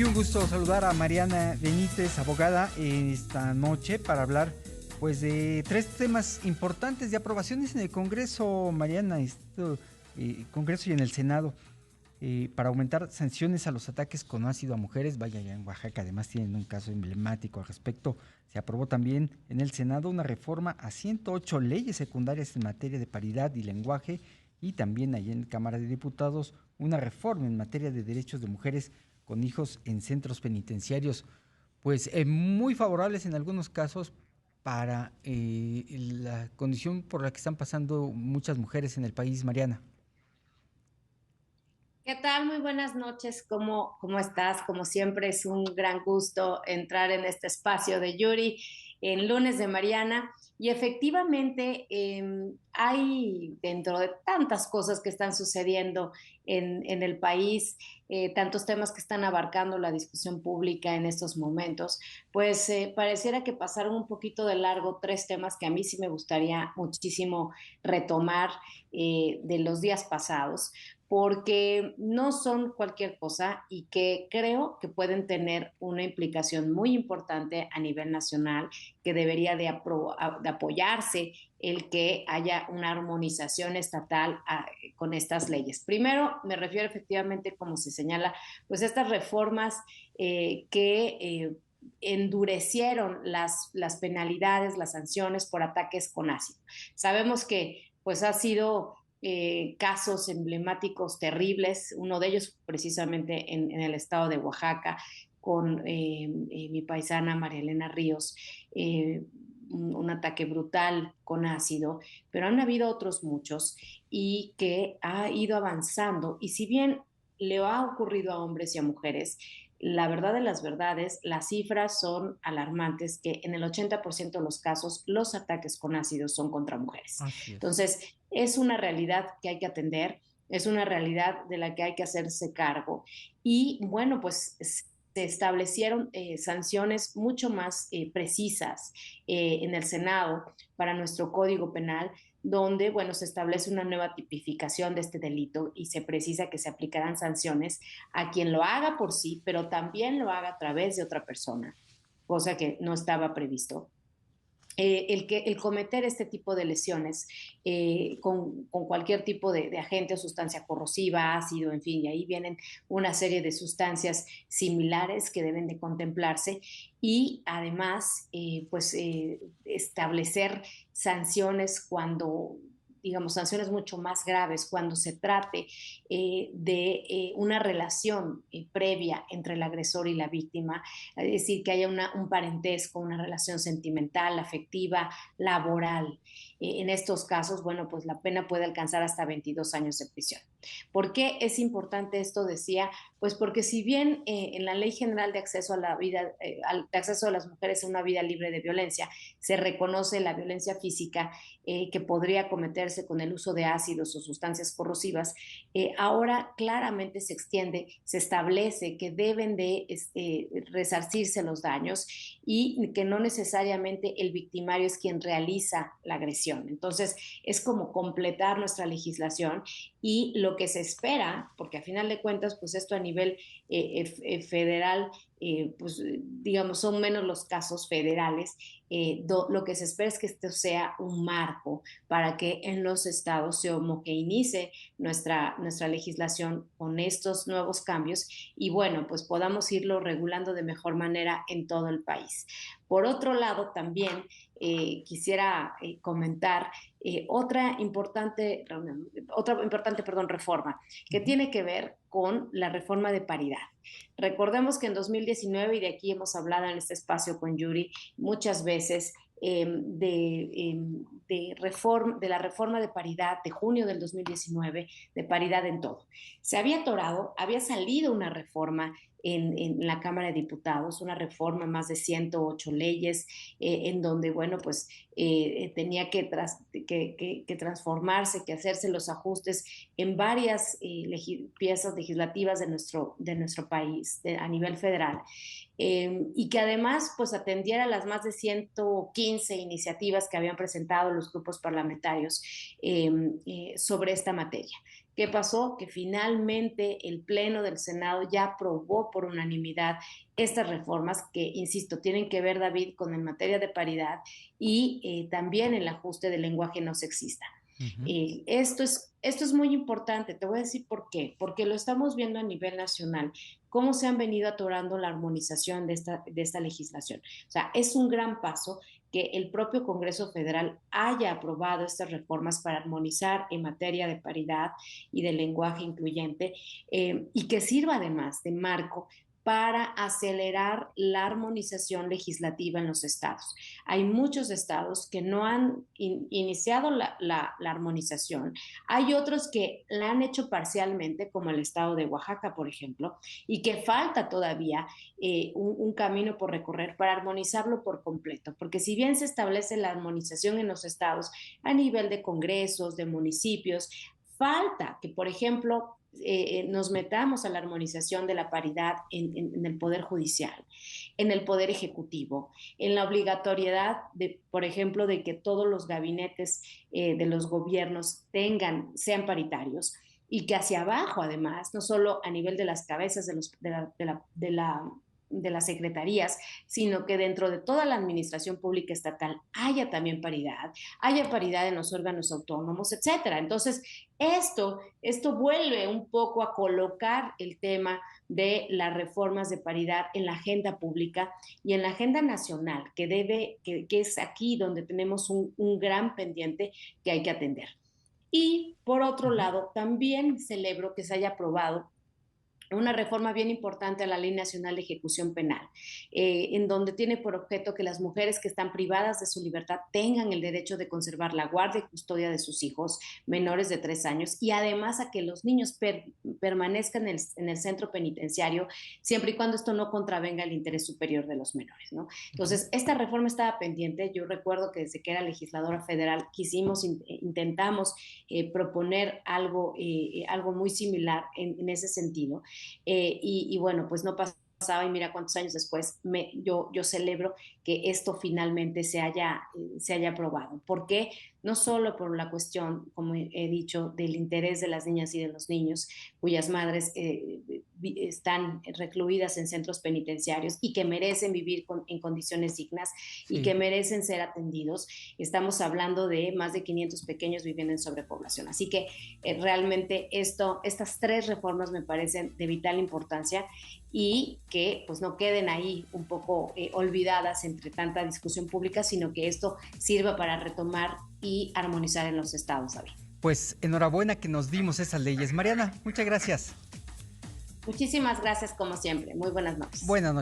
Y un gusto saludar a Mariana Benítez, abogada, esta noche para hablar pues de tres temas importantes de aprobaciones en el Congreso, Mariana, Congreso y en el Senado, para aumentar sanciones a los ataques con ácido a mujeres. Vaya, ya en Oaxaca además tienen un caso emblemático al respecto. Se aprobó también en el Senado una reforma a 108 leyes secundarias en materia de paridad y lenguaje, y también allí en Cámara de Diputados una reforma en materia de derechos de mujeres con hijos en centros penitenciarios, pues muy favorables en algunos casos para la condición por la que están pasando muchas mujeres en el país, Mariana. ¿Qué tal? Muy buenas noches. ¿Cómo estás? Como siempre, es un gran gusto entrar en este espacio de Yuri en Lunes de Mariana. Y efectivamente, hay dentro de tantas cosas que están sucediendo en el país, tantos temas que están abarcando la discusión pública en estos momentos, pues pareciera que pasaron un poquito de largo tres temas que a mí sí me gustaría muchísimo retomar de los días pasados, porque no son cualquier cosa y que creo que pueden tener una implicación muy importante a nivel nacional, que debería de apoyarse el que haya una armonización estatal con estas leyes. Primero, me refiero efectivamente, como se señala, pues estas reformas que endurecieron las penalidades, las sanciones por ataques con ácido. Sabemos que pues ha sido casos emblemáticos terribles, uno de ellos precisamente en el estado de Oaxaca, con mi paisana María Elena Ríos, un ataque brutal con ácido, pero han habido otros muchos y que ha ido avanzando, y si bien le ha ocurrido a hombres y a mujeres, la verdad de las verdades, las cifras son alarmantes, que en el 80% de los casos los ataques con ácido son contra mujeres. Así es. Entonces, es una realidad que hay que atender, es una realidad de la que hay que hacerse cargo. Y bueno, pues se establecieron sanciones mucho más precisas en el Senado para nuestro Código Penal, donde, bueno, se establece una nueva tipificación de este delito y se precisa que se aplicarán sanciones a quien lo haga por sí, pero también lo haga a través de otra persona, cosa que no estaba previsto. El cometer este tipo de lesiones con cualquier tipo de agente o sustancia corrosiva, ácido, en fin, y ahí vienen una serie de sustancias similares que deben de contemplarse, y además establecer sanciones cuando, digamos, sanciones mucho más graves cuando se trate de una relación previa entre el agresor y la víctima, es decir, que haya un parentesco, una relación sentimental, afectiva, laboral. En estos casos, bueno, pues la pena puede alcanzar hasta 22 años de prisión. ¿Por qué es importante esto? Decía, pues porque si bien en la Ley General de Acceso a la Vida, de acceso de las mujeres a una vida libre de violencia, se reconoce la violencia física que podría cometerse con el uso de ácidos o sustancias corrosivas, ahora claramente se extiende, se establece que deben de resarcirse los daños y que no necesariamente el victimario es quien realiza la agresión. Entonces, es como completar nuestra legislación, y lo que se espera, porque a final de cuentas, pues esto a nivel federal, pues digamos, son menos los casos federales, lo que se espera es que esto sea un marco para que en los estados se homogeneice nuestra legislación con estos nuevos cambios, y bueno, pues podamos irlo regulando de mejor manera en todo el país. Por otro lado, también quisiera comentar otra importante, perdón, reforma que Uh -huh. tiene que ver con la reforma de paridad. Recordemos que en 2019, y de aquí hemos hablado en este espacio con Yuri muchas veces, de la reforma de paridad de junio del 2019, de paridad en todo. Se había atorado, había salido una reforma en la Cámara de Diputados, una reforma, más de 108 leyes, en donde, bueno, pues tenía que transformarse, que hacerse los ajustes en varias piezas legislativas de nuestro país a nivel federal, y que además pues atendiera las más de 115 iniciativas que habían presentado los grupos parlamentarios sobre esta materia. ¿Qué pasó? Que finalmente el Pleno del Senado ya aprobó por unanimidad estas reformas que, insisto, tienen que ver, David, con en materia de paridad y también el ajuste del lenguaje no sexista. Ujú. Esto es muy importante, te voy a decir por qué, porque lo estamos viendo a nivel nacional, cómo se han venido atorando la armonización de esta legislación. O sea, es un gran paso que el propio Congreso Federal haya aprobado estas reformas para armonizar en materia de paridad y de lenguaje incluyente, y que sirva además de marco para acelerar la armonización legislativa en los estados. Hay muchos estados que no han iniciado la armonización. Hay otros que la han hecho parcialmente, como el estado de Oaxaca, por ejemplo, y que falta todavía un camino por recorrer para armonizarlo por completo. Porque si bien se establece la armonización en los estados a nivel de congresos, de municipios, falta que, por ejemplo, nos metamos a la armonización de la paridad en el Poder Judicial, en el Poder Ejecutivo, en la obligatoriedad, de, por ejemplo, de que todos los gabinetes de los gobiernos sean paritarios y que hacia abajo, además, no solo a nivel de las cabezas de las secretarías, sino que dentro de toda la administración pública estatal haya también paridad, haya paridad en los órganos autónomos, etcétera. Entonces, esto vuelve un poco a colocar el tema de las reformas de paridad en la agenda pública y en la agenda nacional, que es aquí donde tenemos un gran pendiente que hay que atender. Y por otro Ujú. lado, también celebro que se haya aprobado una reforma bien importante a la Ley Nacional de Ejecución Penal, en donde tiene por objeto que las mujeres que están privadas de su libertad tengan el derecho de conservar la guardia y custodia de sus hijos menores de 3 años y además a que los niños permanezcan en el centro penitenciario siempre y cuando esto no contravenga el interés superior de los menores, ¿no? Ujú. Entonces, esta reforma estaba pendiente. Yo recuerdo que desde que era legisladora federal intentamos proponer algo muy similar en ese sentido. Y bueno, pues no pasaba y mira cuántos años después yo celebro que esto finalmente se haya aprobado. ¿Por qué? No solo por la cuestión, como he dicho, del interés de las niñas y de los niños cuyas madres están recluidas en centros penitenciarios y que merecen vivir en condiciones dignas y Sí. que merecen ser atendidos. Estamos hablando de más de 500 pequeños viviendo en sobrepoblación. Así que realmente estas 3 reformas me parecen de vital importancia y que pues no queden ahí un poco olvidadas entre tanta discusión pública, sino que esto sirva para retomar y armonizar en los estados, David. Pues enhorabuena que nos dimos esas leyes. Mariana, muchas gracias. Muchísimas gracias como siempre. Muy buenas noches. Buenas noches.